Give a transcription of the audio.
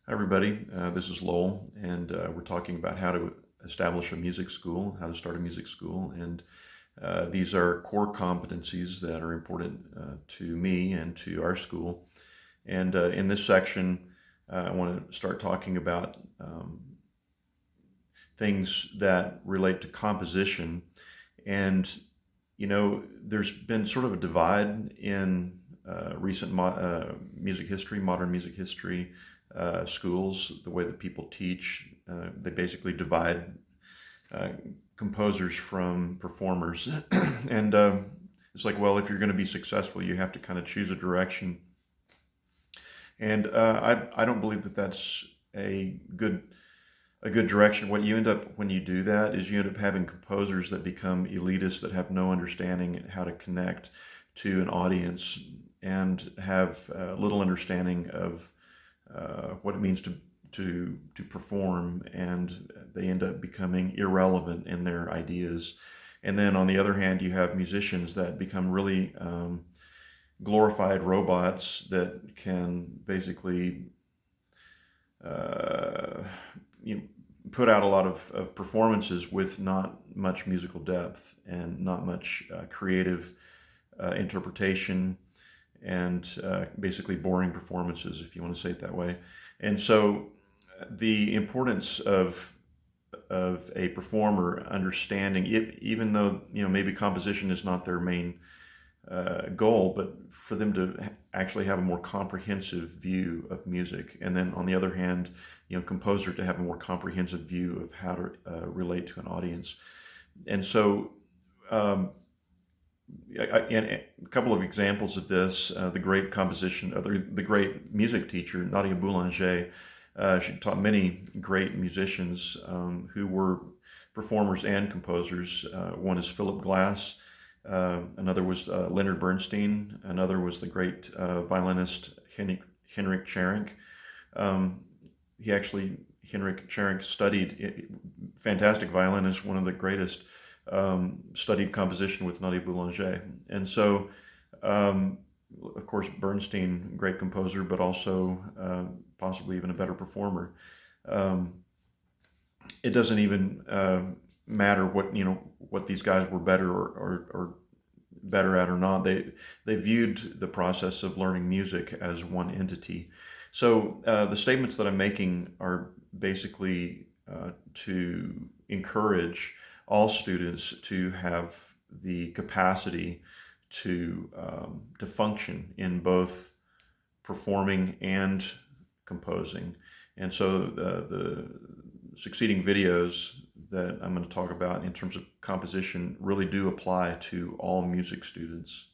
Hi, everybody. This is Lowell, and we're talking about how to establish a music school, how to start a music school. And these are core competencies that are important to me and to our school. And in this section, I want to start talking about things that relate to composition. And, there's been sort of a divide in recent music history, modern music history schools, the way that people teach. They basically divide uh, composers from performers. and It's like, well, if you're going to be successful, you have to kind of choose a direction. And I don't believe that that's a good a good direction. What you end up when you do that is you end up having composers that become elitists that have no understanding how to connect to an audience and have little understanding of what it means to perform, and they end up becoming irrelevant in their ideas. And then on the other hand, you have musicians that become really glorified robots that can basically uh, you know, put out a lot of performances with not much musical depth and not much creative interpretation, and basically boring performances, if you want to say it that way. And so the importance of a performer understanding it, even though maybe composition is not their main goal, but for them to actually have a more comprehensive view of music. And then on the other hand, composer to have a more comprehensive view of how to relate to an audience. And so, and a couple of examples of this, the great composition, the great music teacher, Nadia Boulanger, she taught many great musicians who were performers and composers. One is Philip Glass. Another was Leonard Bernstein. Another was the great violinist Henrik Charink. Um, Henrik Charink studied, fantastic violinist, one of the greatest, studied composition with Nadia Boulanger. And so, of course, Bernstein, great composer, but also possibly even a better performer. Um, it doesn't even matter what these guys were better or better at or not. They viewed the process of learning music as one entity. So the statements that I'm making are basically to encourage all students to have the capacity to function in both performing and composing. And so the succeeding videos that I'm going to talk about in terms of composition really do apply to all music students.